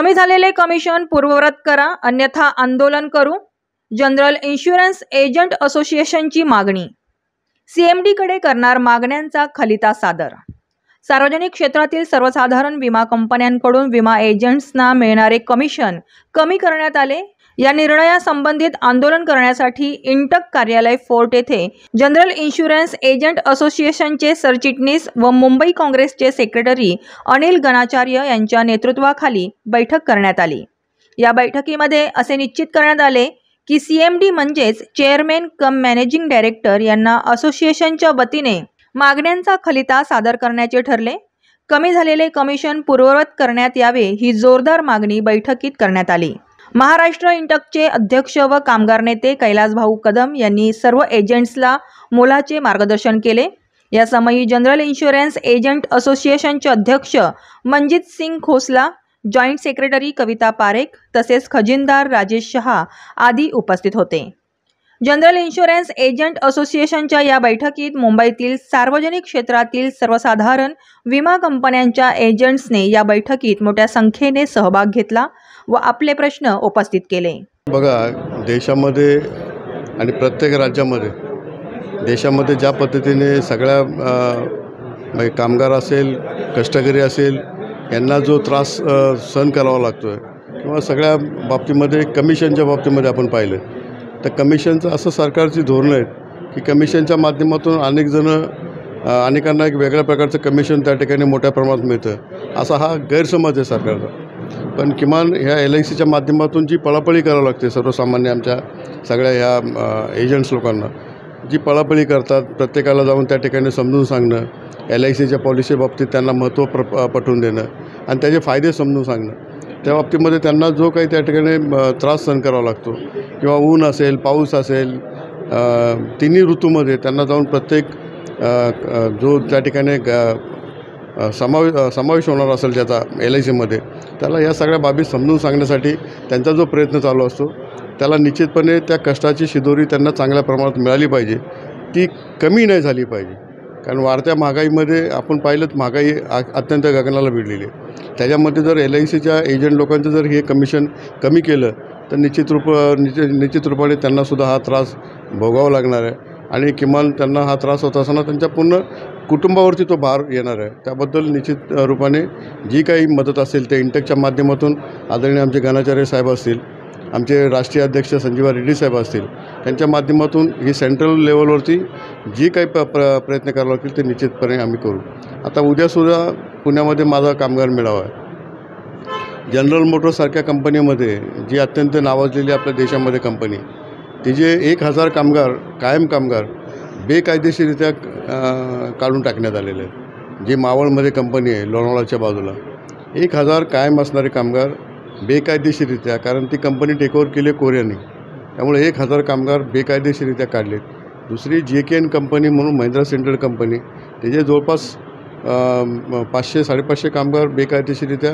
कमी झालेले कमिशन पूर्ववत करा, अन्यथा आंदोलन करू. जनरल इन्शुरन्स एजंट असोसिएशनची मागणी. सीएमडीकडे करणार मागण्यांचा खलिता सादर. सार्वजनिक क्षेत्रातील सर्वसाधारण विमा कंपन्यांकडून विमा एजंट्सना मिळणारे कमिशन कमी करण्यात आले. या निर्णयासंबंधित आंदोलन करण्यासाठी इंटक कार्यालय फोर्ट येथे जनरल इन्शुरन्स एजंट असोसिएशनचे सरचिटणीस व मुंबई काँग्रेसचे सेक्रेटरी अनिल गणाचार्य यांच्या नेतृत्वाखाली बैठक करण्यात आली. या बैठकीमध्ये असे निश्चित करण्यात आले की सीएमडी म्हणजेच चेअरमॅन कम मॅनेजिंग डायरेक्टर यांना असोसिएशनच्या वतीने मागण्यांचा खलिता सादर करण्याचे ठरले. कमी झालेले कमिशन पूर्ववत करण्यात यावे ही जोरदार मागणी बैठकीत करण्यात आली. महाराष्ट्र इंटकचे अध्यक्ष व कामगार नेते कैलासभाऊ कदम यांनी सर्व एजंट्सला मोलाचे मार्गदर्शन केले. या समयी जनरल इन्शुरन्स एजंट असोसिएशनचे अध्यक्ष मंजित सिंग खोसला, जॉईंट सेक्रेटरी कविता पारेख तसेच खजिनदार राजेश शहा आदी उपस्थित होते. जनरल इन्शुरन्स एजंट असोसिएशनच्या या बैठकीत मुंबईतील सार्वजनिक क्षेत्रातील सर्वसाधारण विमा कंपन्यांच्या एजंट्सने या बैठकीत मोठ्या संख्येने सहभाग घेतला व आपले प्रश्न उपस्थित केले. बघा, देशामध्ये आणि प्रत्येक राज्यामध्ये देशामध्ये ज्या पद्धतीने सगळ्या कामगार असेल, कष्टकरी असेल यांना जो त्रास सहन करावा लागतो आहे किंवा सगळ्या बाबतीमध्ये कमिशनच्या बाबतीमध्ये आपण पाहिलं तर कमिशनचं असं सरकारची धोरणं आहेत की कमिशनच्या माध्यमातून अनेकांना एक वेगळ्या प्रकारचं कमिशन त्या ठिकाणी मोठ्या प्रमाणात मिळतं, असा हा गैरसमज आहे सरकारचा. पण किमान ह्या LICच्या माध्यमातून जी पळापळी करावी लागते सर्वसामान्य आमच्या सगळ्या ह्या एजंट्स लोकांना जी पळापळी करतात, प्रत्येकाला जाऊन त्या ठिकाणी समजून सांगणं, LICच्या पॉलिसी बाबतीत त्यांना महत्त्व पटवून देणं आणि त्याचे फायदे समजून सांगणं, त्या बाबतीमध्ये त्यांना जो काही त्या ठिकाणी त्रास सहन करावा लागतो किंवा ऊन असेल, पाऊस असेल, तिन्ही ऋतूमध्ये त्यांना जाऊन प्रत्येक जो त्या ठिकाणी समावेश होणार असेल त्याचा LICमध्ये त्याला या सगळ्या बाबी समजून सांगण्यासाठी त्यांचा जो प्रयत्न चालू असतो त्याला निश्चितपणे त्या कष्टाची शिदोरी त्यांना चांगल्या प्रमाणात मिळाली पाहिजे, ती कमी नाही झाली पाहिजे. कारण वाढत्या महागाईमध्ये आपण पाहिलं तर महागाई अत्यंत गगनाला भिडलेली आहे. त्याच्यामध्ये जर LICच्या एजंट लोकांचं जर हे कमिशन कमी केलं तर निश्चित रूपाने त्यांनासुद्धा हा त्रास भोगावा लागणार आहे आणि किमान त्यांना हा त्रास होत असताना त्यांच्या पूर्ण कुटुंबावरती तो भार येणार आहे. त्याबद्दल निश्चित रूपाने जी काही मदत असेल ते इंटकच्या माध्यमातून आदरणीय आमचे गणाचार्य साहेब असतील, आमचे राष्ट्रीय अध्यक्ष संजीवा रेड्डी साहेब असतील, त्यांच्या माध्यमातून ही सेंट्रल लेवलवरती जी काही प्रयत्न करावे लागतील ते निश्चितपणे आम्ही करू. आता उद्यासुद्धा पुण्यामध्ये माझा कामगार मेळावा आहे. जनरल मोटर्ससारख्या कंपनीमध्ये जी अत्यंत नावाजलेली आपल्या देशामध्ये कंपनी, तिचे 1000 कामगार कायम कामगार बेकायदेशीरित्या काढून टाकण्यात आलेले आहेत. जी मावळमध्ये कंपनी आहे लोणावळ्याच्या बाजूला, 1000 कायम असणारे कामगार बेकायदेशीरित्या, कारण ती कंपनी टेकओव्हर केली आहे कोरियाने, त्यामुळे 1000 कामगार बेकायदेशीरित्या काढलेत. दुसरी JKN कंपनी म्हणून महिंद्रा सेंट्रल कंपनी, त्याचे जवळपास 500-550 कामगार बेकायदेशीरित्या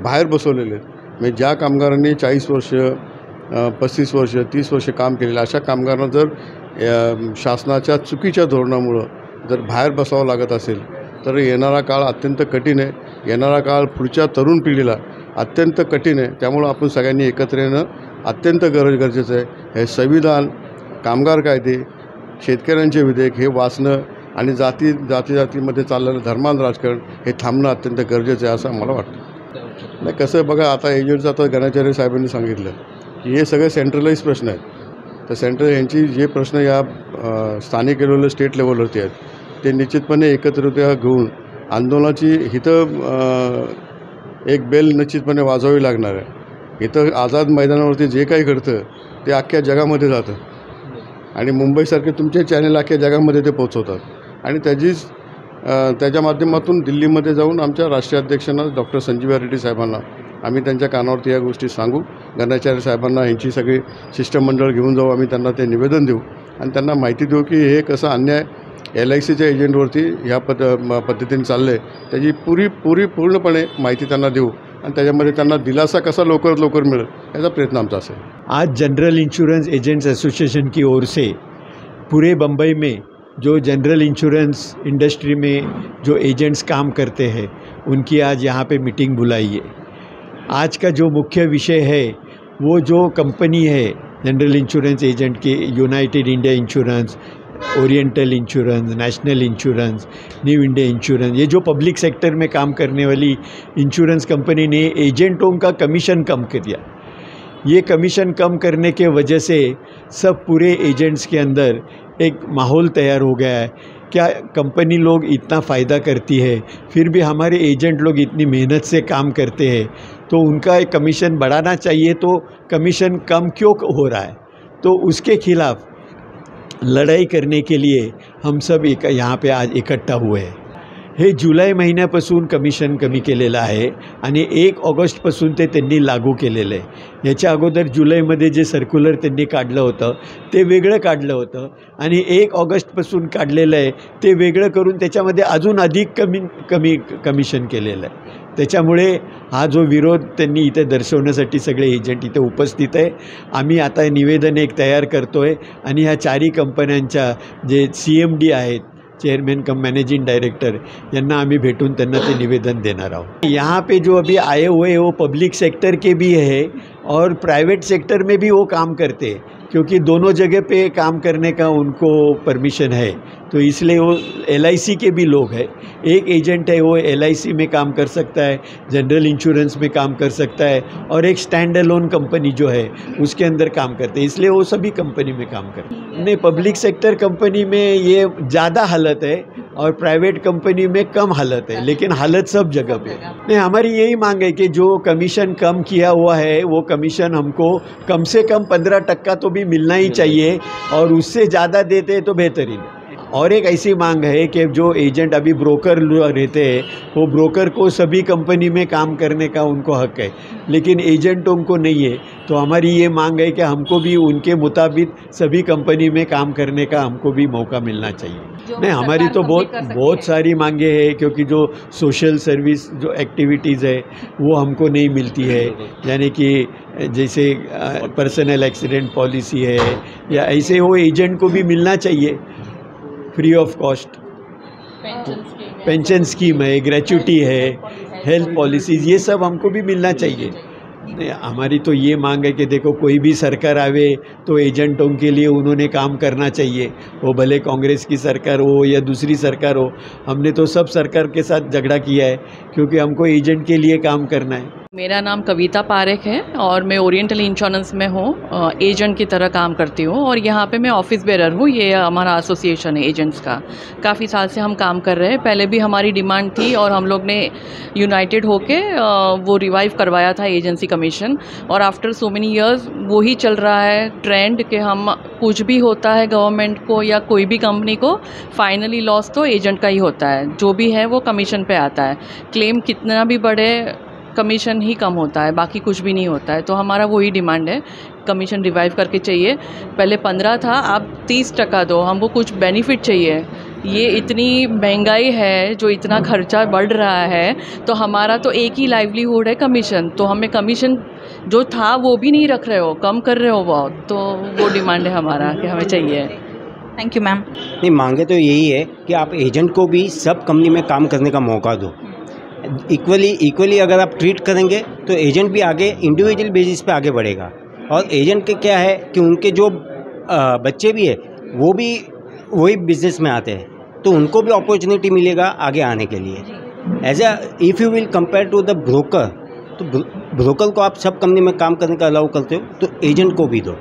बाहेर बसवलेले आहेत. म्हणजे ज्या कामगारांनी 40 वर्ष 35 वर्ष 30 वर्ष काम केलेलं अशा कामगारांना जर शासनाच्या चुकीच्या धोरणामुळं जर बाहेर बसावं लागत असेल तर येणारा काळ अत्यंत कठीण आहे. येणारा काळ पुढच्या तरुण पिढीला अत्यंत कठीण आहे. त्यामुळं आपण सगळ्यांनी एकत्र येणं अत्यंत गरजेचं आहे. हे संविधान, कामगार कायदे, शेतकऱ्यांचे विधेयक हे वाचणं आणि जातीमध्ये चाललेलं धर्मांध राजकारण हे थांबणं अत्यंत गरजेचं आहे असं मला वाटतं. नाही कसं बघा, आता एजंट्स आता गणाचार्य साहेबांनी सांगितलं की हे सगळे सेंट्रलाइज प्रश्न आहेत. तर सेंट्रल यांची जे प्रश्न या स्थानिक लेवलवर स्टेट लेवलवरती आहेत ते निश्चितपणे एकत्रित्या घेऊन आंदोलनाची इथं एक बेल निश्चितपणे वाजवावी लागणार आहे. इथं आझाद मैदानावरती जे काही घडतं ते अख्ख्या जगामध्ये जातं आणि मुंबईसारखे तुमचे चॅनल अख्ख्या जगामध्ये ते पोचवतात आणि त्याच्या माध्यमातून दिल्लीमध्ये जाऊन आमच्या राष्ट्रीय अध्यक्षांना डॉक्टर संजीवा रेड्डी साहेबांना आम्ही त्यांच्या कानावरती या गोष्टी सांगू. गणाचार्य साहेबांना यांची सगळी शिष्टमंडळ घेऊन जाऊ, आम्ही त्यांना ते निवेदन देऊ आणि त्यांना माहिती देऊ की हे कसं अन्याय LICच्या एजंटवरती ह्या पद्धतीने चाललं आहे, त्याची पूर्णपणे माहिती त्यांना देऊ आणि त्याच्यामध्ये त्यांना दिलासा कसा लवकरात लवकर मिळेल याचा प्रयत्न आमचा असेल. आज जनरल इंश्योरेंस एजेंट्स एसोसिएशन की ओर से पूरे बम्बई में जो जनरल इंश्योरेंस इंडस्ट्री में जो एजेंट्स काम करते हैं उनकी आज यहाँ पे मीटिंग बुलाई है. आज का जो मुख्य विषय है वो जो कंपनी है जनरल इंश्योरेंस एजेंट की, United India insurance, oriental insurance, national insurance, new India insurance, ये जो पब्लिक सेक्टर में काम करने वाली इंश्योरेंस कंपनी ने एजेंटों का कमीशन कम कर दिया। ये कमीशन कम करने के वजह से सब पूरे एजेंट्स के अंदर एक माहौल तैयार हो गया है। क्या कंपनी लोग इतना फ़ायदा करती है, फिर भी हमारे एजेंट लोग इतनी मेहनत से काम करते हैं, तो उनका एक कमीशन बढ़ाना चाहिए, तो कमीशन कम क्यों हो रहा है? तो उसके खिलाफ लढाई करने के लिए हम सब यहाँ पे आज इकट्ठा हुए हैं। हे जुलै महिन्यापासून कमिशन कमी केलेलं आहे आणि 1 ऑगस्टपासून ते त्यांनी लागू केलेलं आहे। याच्या अगोदर जुलैमध्ये जे सर्क्युलर त्यांनी काढलं होतं ते वेगळं काढलं होतं आणि 1 ऑगस्टपासून काढलेलं आहे ते वेगळं करून त्याच्यामध्ये अजून अधिक कमी कमिशन केलेलं आहे। त्याच्यामुळे हा जो विरोध त्यांनी इथे दर्शवण्यासाठी सगळे एजंट इथे उपस्थित आहे। आम्ही आता निवेदन एक तयार करतो आहे आणि ह्या चारही कंपन्यांच्या जे CMD आहेत, चेयरमैन कम मैनेजिंग डायरेक्टर, यांना आम्ही भेटून त्यांना ते निवेदन देणार आहोत। यहाँ पे जो अभी आए हुए वो पब्लिक सेक्टर के भी है और प्राइवेट सेक्टर में भी वो काम करते हैं, क्योंकि दोनों जगह पे काम करने का उनको परमिशन है, तो इसलिए वो LIC के भी लोग हैं। एक एजेंट है वो LIC में काम कर सकता है, जनरल इंश्योरेंस में काम कर सकता है, और एक स्टैंड अलोन कंपनी जो है उसके अंदर काम करते हैं, इसलिए वो सभी कंपनी में काम करते हैं। नहीं, पब्लिक सेक्टर कंपनी में ये ज़्यादा हालत है और प्राइवेट कंपनी में कम हालत है, लेकिन हालत सब जगह पे है। नहीं, हमारी यही मांग है कि जो कमीशन कम किया हुआ है वो कमीशन हमको कम से कम 15% तो भी मिलना ही चाहिए, और उससे ज़्यादा देते तो बेहतरीन है। और एक ऐसी मांग है कि जो एजेंट अभी ब्रोकर रहते हैं वो ब्रोकर को सभी कंपनी में काम करने का उनको हक है, लेकिन एजेंटों को नहीं है। तो हमारी ये मांग है कि हमको भी उनके मुताबिक सभी कंपनी में काम करने का हमको भी मौका मिलना चाहिए। नहीं, हमारी तो बहुत सारी मांगे हैं, क्योंकि जो सोशल सर्विस जो एक्टिविटीज़ है वो हमको नहीं मिलती है, यानी कि जैसे पर्सनल एक्सीडेंट पॉलिसी है या ऐसे वो एजेंट को भी मिलना चाहिए free of cost. Pension scheme है, ग्रेच्युटी है, हेल्थ पॉलिसीज़, ये सब हमको भी मिलना चाहिए। हमारी तो ये मांग है कि देखो, कोई भी सरकार आवे तो एजेंटों के लिए उन्होंने काम करना चाहिए, वो भले कांग्रेस की सरकार हो या दूसरी सरकार हो। हमने तो सब सरकार के साथ झगड़ा किया है, क्योंकि हमको एजेंट के लिए काम करना है। मेरा नाम कविता पारेख है और मैं ओरिएंटल इंश्योरेंस में हूँ, एजेंट की तरह काम करती हूँ, और यहाँ पे मैं ऑफिस बेरर हूँ। ये हमारा एसोसिएशन है एजेंट्स का, काफ़ी साल से हम काम कर रहे हैं। पहले भी हमारी डिमांड थी और हम लोग ने यूनाइटेड होके वो रिवाइव करवाया था एजेंसी कमीशन, और आफ्टर सो मेनी ईयर्स वो ही चल रहा है ट्रेंड कि हम कुछ भी होता है गवर्नमेंट को या कोई भी कंपनी को, फाइनली लॉस तो एजेंट का ही होता है, जो भी है वो कमीशन पे आता है। क्लेम कितना भी बढ़े कमीशन ही कम होता है, बाकी कुछ भी नहीं होता है। तो हमारा वही डिमांड है, कमीशन रिवाइव करके चाहिए। पहले 15 था, अब 30% दो, हमको कुछ बेनिफिट चाहिए। ये इतनी महंगाई है, जो इतना खर्चा बढ़ रहा है, तो हमारा तो एक ही लाइवलीहुड है कमीशन, तो हमें कमीशन जो था वो भी नहीं रख रहे हो, कम कर रहे हो बहुत, तो वो डिमांड है हमारा कि हमें चाहिए। Thank you ma'am. नहीं, मांगे तो यही है कि आप एजेंट को भी सब कंपनी में काम करने का मौका दो। इक्वली अगर आप ट्रीट करेंगे तो एजेंट भी आगे इंडिविजुअल बेसिस पे आगे बढ़ेगा। और एजेंट के क्या है कि उनके जो बच्चे भी है वो भी वही बिजनेस में आते हैं, तो उनको भी अपॉर्चुनिटी मिलेगा आगे आने के लिए। As if you will compare to the broker, तो ब्रोकर को आप सब कंपनी में काम करने का अलाउ करते हो, तो एजेंट को भी दो।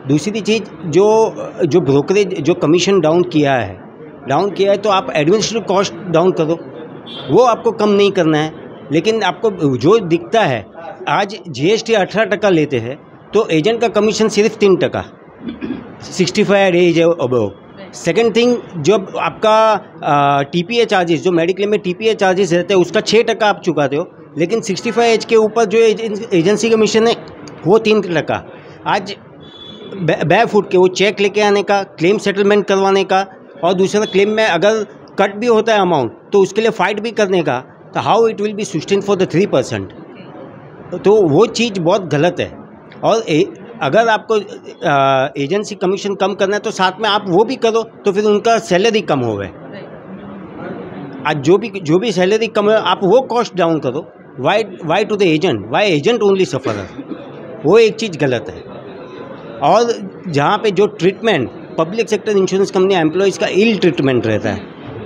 दूसरी चीज़, जो ब्रोकरेज जो कमीशन डाउन किया है तो आप एडमिनिस्ट्रेटिव कॉस्ट डाउन करो, वो आपको कम नहीं करना है। लेकिन आपको जो दिखता है, आज GST 18% लेते हैं, तो एजेंट का कमीशन सिर्फ 3%, 65 एज अबव। सेकेंड थिंग, जब आपका TPA चार्जेस, जो मेडिक्लेम में TPA चार्जेस रहते हैं, उसका 6% आप चुकाते हो, लेकिन 65 एज के ऊपर जो एजेंसी कमीशन है वो 3%। आज बैफुट के वो चेक लेके आने का, क्लेम सेटलमेंट करवाने का, और दूसरा क्लेम में अगर कट भी होता है अमाउंट तो उसके लिए फाइट भी करने का, तो how it will be sustain for the 3%। तो वो चीज़ बहुत गलत है। और अगर आपको एजेंसी कमीशन कम करना है तो साथ में आप वो भी करो, तो फिर उनका सैलरी कम हो गए। आज जो भी सैलरी कम है आप वो कॉस्ट डाउन करो, why to the agent, why agent only suffer, वो एक चीज़ गलत है। और जहाँ पे जो treatment public sector insurance company employees का इल ट्रीटमेंट रहता है,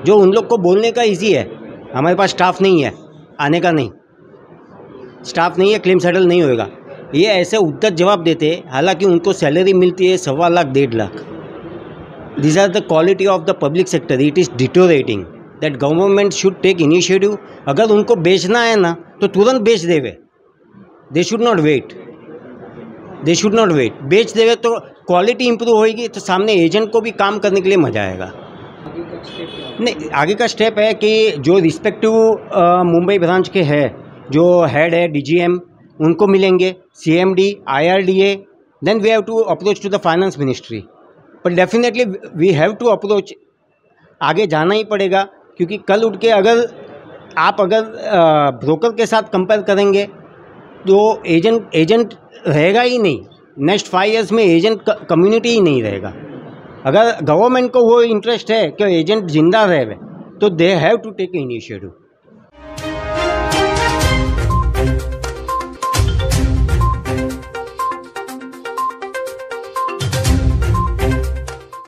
जो उन लोग को बोलने का इजी है, हमारे पास स्टाफ नहीं है, आने का नहीं, स्टाफ नहीं है, क्लेम सेटल नहीं होएगा, ये ऐसे उद्धत जवाब देते हैं, हालांकि उनको सैलरी मिलती है 1.25 lakh 1.5 lakh. These are the quality of the public sector. It is deteriorating. That government should take initiative. अगर उनको बेचना है ना तो तुरंत बेच देवे. They should not wait. They should not wait. बेच देवे तो क्वालिटी इंप्रूव होगी, तो सामने एजेंट को भी काम करने के लिए मजा आएगा। नहीं, आगे का स्टेप है कि जो रिस्पेक्टिव मुंबई ब्रांच के है, जो हेड है DGM, उनको मिलेंगे, CMD, IRDA, then we have to approach to the finance ministry. But definitely we have to approach, आगे जाना ही पड़ेगा, क्योंकि कल उठ के अगर ब्रोकर के साथ कंपेयर करेंगे तो एजेंट रहेगा ही नहीं। नेक्स्ट 5 ईयर्स में एजेंट कम्युनिटी ही नहीं रहेगा। अगर गवर्नमेंट को वो इंटरेस्ट है कि एजेंट जिंदा रहे, तो they have to take initiative.